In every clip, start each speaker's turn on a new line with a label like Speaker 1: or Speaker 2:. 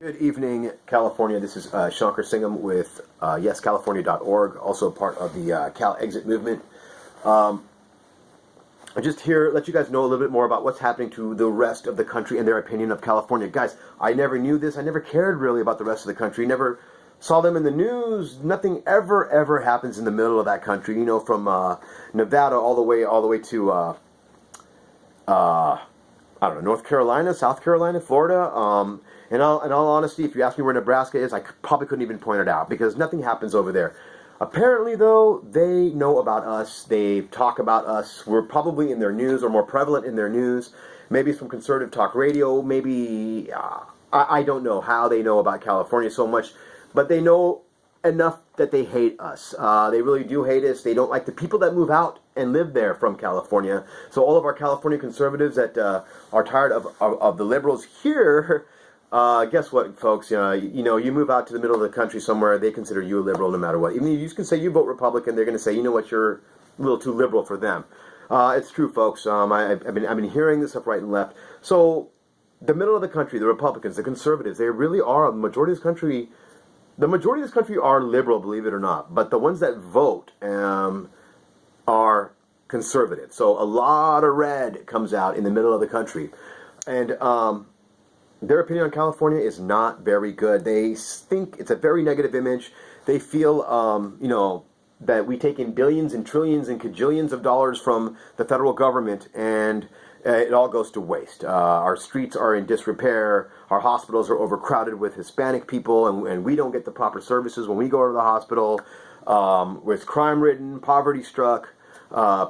Speaker 1: Good evening, California. This is Shankar Singham with YesCalifornia.org, also part of the Calexit movement. I'm just here to let you guys know a little bit more about what's happening to the rest of the country and their opinion of California. Guys, I never knew this. I never cared really about the rest of the country. Never saw them in the news. Nothing ever happens in the middle of that country. You know, from Nevada all the way to I don't know, North Carolina, South Carolina, Florida. In all honesty, if you ask me where Nebraska is, I probably couldn't even point it out because nothing happens over there. Apparently, though, they know about us. They talk about us. We're probably in their news or more prevalent in their news. Maybe it's from conservative talk radio. Maybe, I don't know how they know about California so much, but they know enough that they hate us. They really do hate us. They don't like the people that move out and live there from California. So all of our California conservatives that are tired of the liberals here, guess what, folks? You move out to the middle of the country somewhere, they consider you a liberal no matter what. Even if you can say you vote Republican, they're going to say, you know what, you're a little too liberal for them. It's true, folks. I've been hearing this up right and left. So the middle of the country, the Republicans, the conservatives, they really are the majority of this country. The majority of this country are liberal, believe it or not. But the ones that vote are conservative. So a lot of red comes out in the middle of the country. And their opinion on California is not very good. They think it's a very negative image. They feel, that we take in billions and trillions and cajillions of dollars from the federal government and it all goes to waste. Our streets are in disrepair. Our hospitals are overcrowded with Hispanic people, and we don't get the proper services when we go to the hospital. We're crime-ridden, poverty-struck.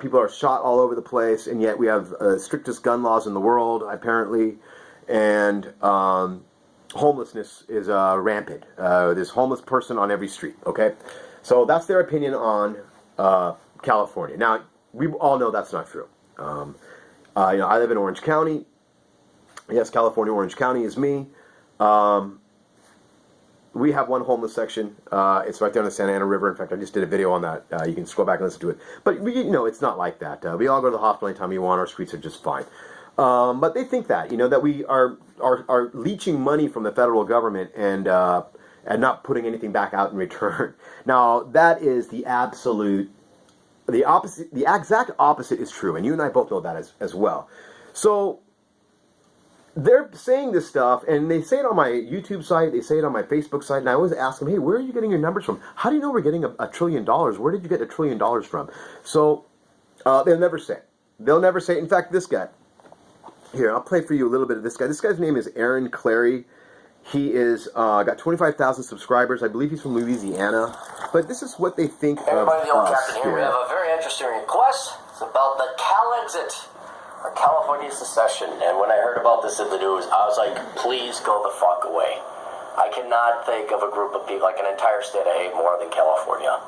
Speaker 1: People are shot all over the place, and yet we have the strictest gun laws in the world, apparently. And homelessness is rampant. There's a homeless person on every street, okay? So that's their opinion on California. Now, we all know that's not true. I live in Orange County. Yes, California, Orange County is me. We have one homeless section. It's right there on the Santa Ana River. In fact, I just did a video on that. You can scroll back and listen to it. But, it's not like that. We all go to the hospital anytime we want. Our streets are just fine. But they think that, that we are leeching money from the federal government and not putting anything back out in return. Now, that is the exact opposite is true, and you and I both know that as well. So they're saying this stuff, and they say it on my YouTube site, they say it on my Facebook site, and I always ask them, hey, where are you getting your numbers from? How do you know we're getting $1 trillion? Where did you get $1 trillion from? So they'll never say it. They'll never say it. In fact, this guy, here, I'll play for you a little bit of this guy. This guy's name is Aaron Clary. He is got 25,000 subscribers. I believe he's from Louisiana. But this is what they think
Speaker 2: Everybody,
Speaker 1: of
Speaker 2: the old
Speaker 1: us
Speaker 2: captain here. We
Speaker 1: here.
Speaker 2: have a very interesting request. It's about the Calexit, or California secession. And when I heard about this in the news, I was like, please go the fuck away. I cannot think of a group of people, like an entire state I hate more than California.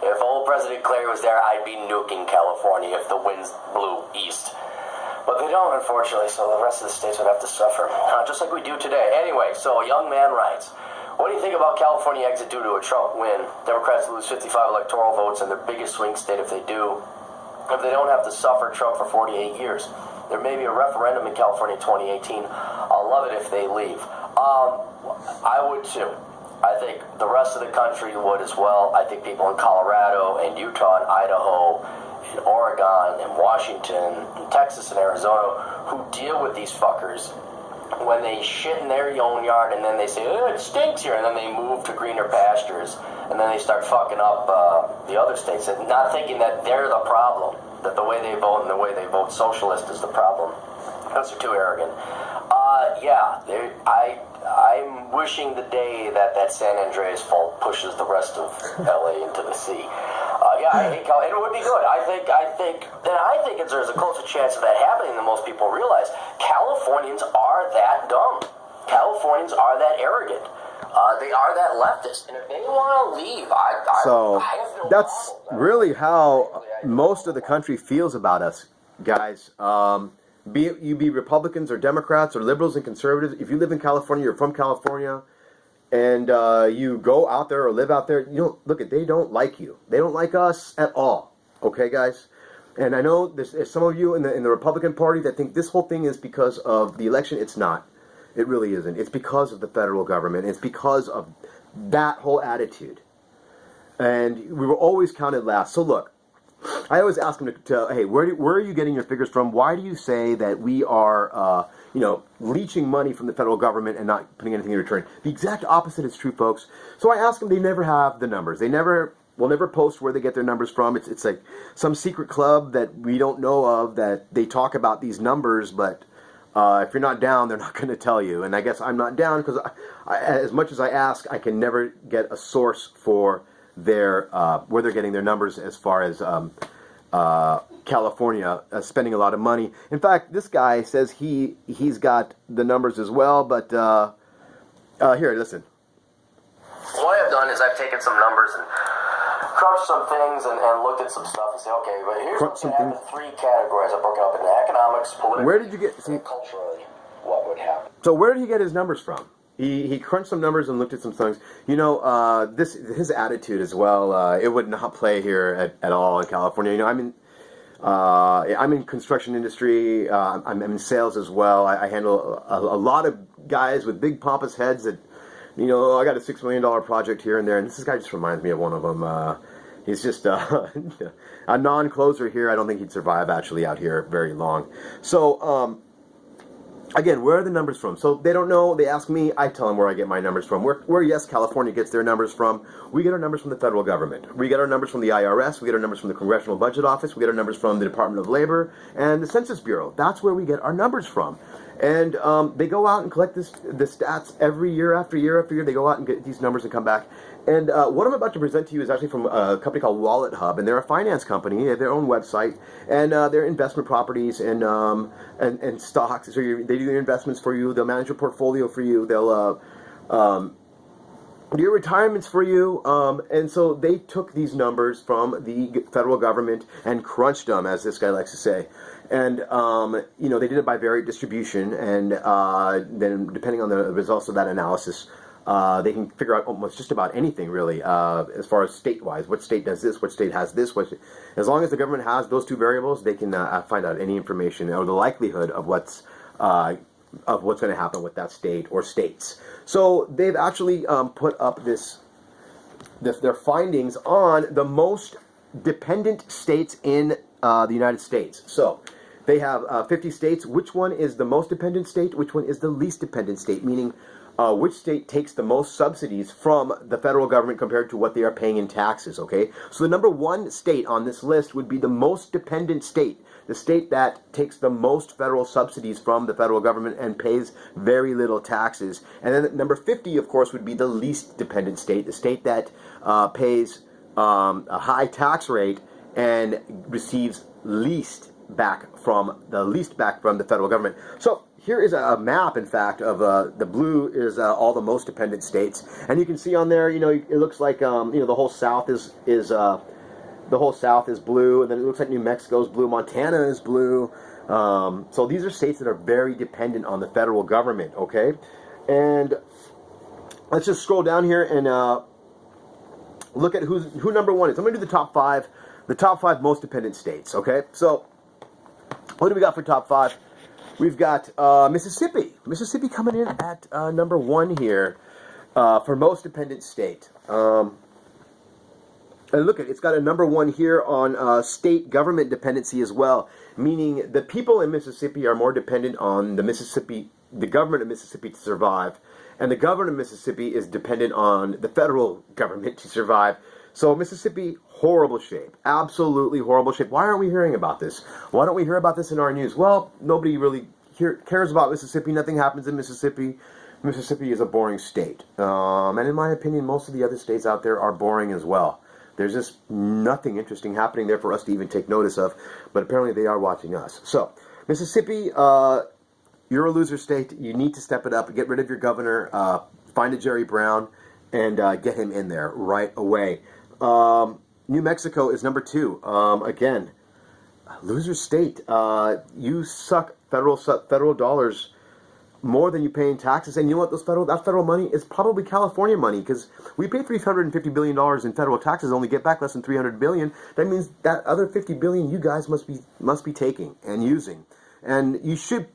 Speaker 2: If old President Clary was there, I'd be nuking California if the winds blew east. But they don't, unfortunately, so the rest of the states would have to suffer, just like we do today. Anyway, so a young man writes, what do you think about California exit due to a Trump win? Democrats lose 55 electoral votes in their biggest swing state if they do. If they don't have to suffer Trump for 48 years. There may be a referendum in California in 2018. I'll love it if they leave. I would too. I think the rest of the country would as well. I think people in Colorado and Utah and Idaho in Oregon and Washington and Texas and Arizona who deal with these fuckers when they shit in their own yard and then they say, oh, it stinks here, and then they move to greener pastures and then they start fucking up the other states and not thinking that they're the problem, that the way they vote and the way they vote socialist is the problem. Those are too arrogant. I'm wishing the day that San Andreas fault pushes the rest of LA into the sea. I hate California. It would be good. I think there's a closer chance of that happening than most people realize. Californians are that dumb. Californians are that arrogant. They are that leftist. And if they want to leave, I have no
Speaker 1: that's
Speaker 2: problem.
Speaker 1: really how most of the country feels about us, guys. Be Republicans or Democrats or liberals and conservatives. If you live in California, you're from California, and you go out there or live out there, they don't like you. They don't like us at all. Okay, guys? And I know there's some of you in the Republican Party that think this whole thing is because of the election. It's not. It really isn't. It's because of the federal government. It's because of that whole attitude. And we were always counted last. So look, I always ask them hey, where are you getting your figures from? Why do you say that we are, leeching money from the federal government and not putting anything in return? The exact opposite is true, folks. So I ask them, they never have the numbers. They will never post where they get their numbers from. It's like some secret club that we don't know of that they talk about these numbers, but if you're not down, they're not going to tell you. And I guess I'm not down because as much as I ask, I can never get a source for their where they're getting their numbers as far as California spending a lot of money. In fact, this guy says he's got the numbers as well, but here, listen.
Speaker 2: What I've done is I've taken some numbers and crunched some things and looked at some stuff and said, okay, but here's what's going to happen in 3 categories. I've broken up into economics, politics,
Speaker 1: where did you get,
Speaker 2: and culturally what would happen.
Speaker 1: So where did he get his numbers from? He crunched some numbers and looked at some things. His attitude as well. It would not play here at all in California. I'm in construction industry. I'm in sales as well. I handle a lot of guys with big pompous heads that, I got a $6 million project here and there, and this guy just reminds me of one of them. He's just a non-closer here. I don't think he'd survive actually out here very long. So. Again, where are the numbers from? So they don't know. They ask me. I tell them where I get my numbers from. Where yes, California gets their numbers from. We get our numbers from the federal government. We get our numbers from the IRS. We get our numbers from the Congressional Budget Office. We get our numbers from the Department of Labor and the Census Bureau. That's where we get our numbers from. And they go out and collect the stats every year after year after year. They go out and get these numbers and come back. And what I'm about to present to you is actually from a company called Wallet Hub, and they're a finance company. They have their own website, and they're investment properties and stocks. So they do your investments for you. They'll manage your portfolio for you. They'll do your retirements for you. And so they took these numbers from the federal government and crunched them, as this guy likes to say. And, they did it by varied distribution, and then depending on the results of that analysis, they can figure out almost just about anything, really, as far as state-wise. What state does this? What state has this? As long as the government has those 2 variables, they can find out any information or the likelihood of what's going to happen with that state or states. So they've actually put up their findings on the most dependent states in the United States. So they have 50 states. Which one is the most dependent state? Which one is the least dependent state? Meaning, which state takes the most subsidies from the federal government compared to what they are paying in taxes, okay? So the number 1 state on this list would be the most dependent state, the state that takes the most federal subsidies from the federal government and pays very little taxes. And then number 50, of course, would be the least dependent state, the state that pays a high tax rate and receives least back from the federal government. So here is a map, in fact, of the blue is all the most dependent states, and you can see on there, it looks like the whole South is blue, and then it looks like New Mexico is blue, Montana is blue. So these are states that are very dependent on the federal government. Okay, and let's just scroll down here and look at who number 1 is. I'm going to do the top 5 most dependent states. Okay, so what do we got for top 5? We've got Mississippi. Mississippi coming in at number 1 here for most dependent state. And look, it's got a number 1 here on state government dependency as well, meaning the people in Mississippi are more dependent on the government of Mississippi to survive, and the government of Mississippi is dependent on the federal government to survive. So Mississippi, horrible shape. Absolutely horrible shape. Why aren't we hearing about this? Why don't we hear about this in our news? Well, nobody really cares about Mississippi. Nothing happens in Mississippi. Mississippi is a boring state. And in my opinion, most of the other states out there are boring as well. There's just nothing interesting happening there for us to even take notice of. But apparently they are watching us. So, Mississippi, you're a loser state. You need to step it up. Get rid of your governor. Find a Jerry Brown and get him in there right away. New Mexico is number 2. Again, loser state. You suck federal dollars more than you pay in taxes, and you know what? That federal money is probably California money, because we pay $350 billion in federal taxes, only get back less than $300 billion. That means that other $50 billion you guys must be taking and using, and you should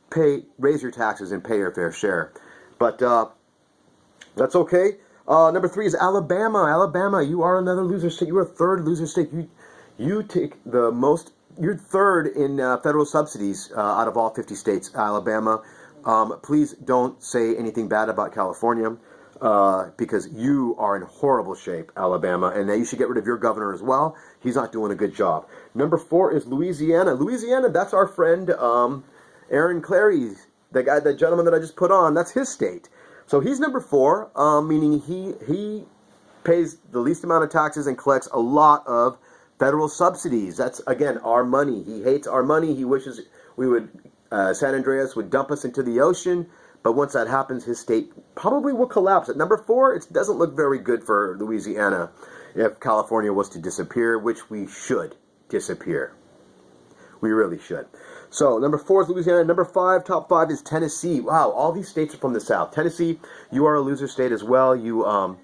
Speaker 1: raise your taxes and pay your fair share. But that's okay. Number 3 is Alabama. Alabama, you are another loser state. You are a third loser state. You take the most. You're third in federal subsidies out of all 50 states. Alabama. Please don't say anything bad about California because you are in horrible shape, Alabama, and you should get rid of your governor as well. He's not doing a good job. Number 4 is Louisiana. Louisiana, that's our friend Aaron Clary, the gentleman that I just put on. That's his state. So he's number 4, meaning he pays the least amount of taxes and collects a lot of federal subsidies. That's, again, our money. He hates our money. He wishes we would, San Andreas would dump us into the ocean. But once that happens, his state probably will collapse. At number 4, it doesn't look very good for Louisiana if California was to disappear, which we should disappear. We really should. So, number 4 is Louisiana. Number 5, top 5 is Tennessee. Wow, all these states are from the South. Tennessee, you are a loser state as well. You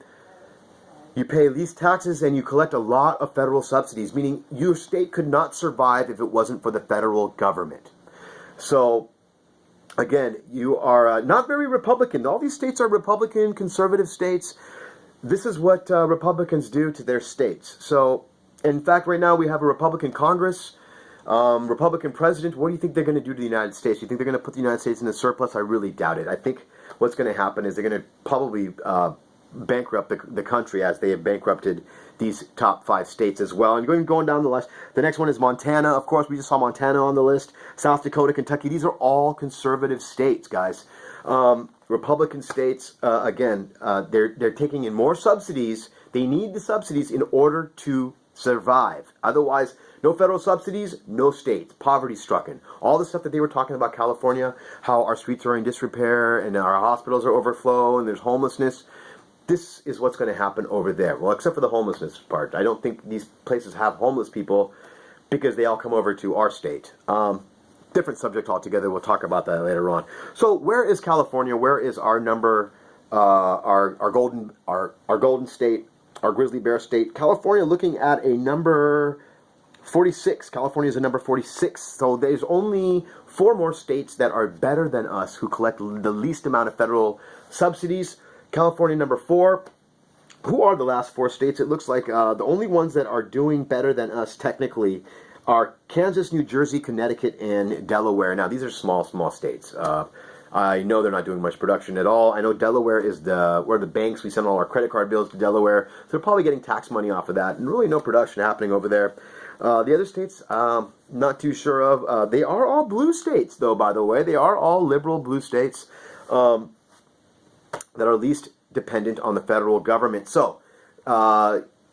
Speaker 1: pay least taxes and you collect a lot of federal subsidies, meaning your state could not survive if it wasn't for the federal government. So, again, you are not very Republican. All these states are Republican, conservative states. This is what Republicans do to their states. So, in fact, right now we have a Republican Congress, Republican president. What do you think they're going to do to the United States? You think they're going to put the United States in a surplus? I really doubt it. I think what's going to happen is they're going to probably bankrupt the country as they have bankrupted these top 5 states as well. And going down the list, the next one is Montana. Of course, we just saw Montana on the list. South Dakota, Kentucky. These are all conservative states, guys. Republican states, again, they're taking in more subsidies. They need the subsidies in order to survive. Otherwise, no federal subsidies, no states. Poverty-stricken. All the stuff that they were talking about California, how our streets are in disrepair and our hospitals are overflow and there's homelessness. This is what's going to happen over there. Well, except for the homelessness part. I don't think these places have homeless people because they all come over to our state. Different subject altogether. We'll talk about that later on. So, where is California? Where is our number, our golden state, our grizzly bear state? California, looking at a number 46. California is a number 46. So there's only 4 more states that are better than us who collect the least amount of federal subsidies. California, number 4. Who are the last 4 states? It looks like the only ones that are doing better than us technically are Kansas, New Jersey, Connecticut, and Delaware. Now, these are small states. I know they're not doing much production at all. I know Delaware is where the banks, we send all our credit card bills to Delaware. So they're probably getting tax money off of that. And really no production happening over there. The other states, not too sure of. They are all blue states, though, by the way. They are all liberal blue states that are least dependent on the federal government. So,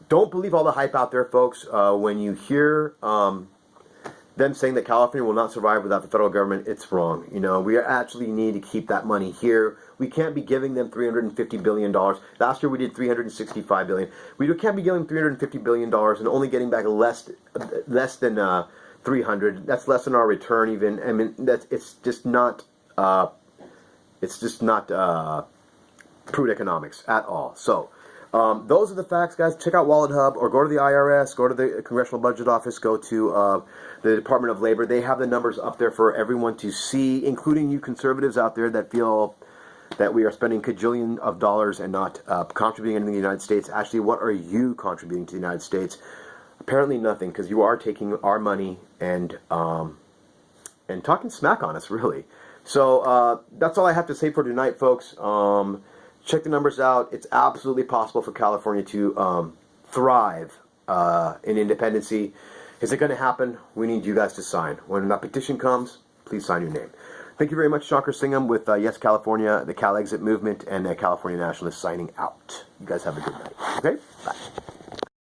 Speaker 1: don't believe all the hype out there, folks. When you hear them saying that California will not survive without the federal government, it's wrong. You know, we actually need to keep that money here. We can't be giving them $350 billion. Last year we did $365 billion. We can't be giving $350 billion and only getting back less than 300. That's less than our return even. I mean, it's just not prudent economics at all. So, those are the facts, guys. Check out Wallet Hub or go to the IRS, go to the Congressional Budget Office, go to the Department of Labor. They have the numbers up there for everyone to see, including you conservatives out there that feel that we are spending cajillion of dollars and not contributing anything to the United States. Actually, what are you contributing to the United States? Apparently nothing, because you are taking our money and talking smack on us, really. So that's all I have to say for tonight, folks. Check the numbers out. It's absolutely possible for California to thrive in independency. Is it going to happen? We need you guys to sign. When that petition comes, please sign your name. Thank you very much, Shankar Singham with Yes California, the Calexit movement, and California Nationalists signing out. You guys have a good night. Okay? Bye.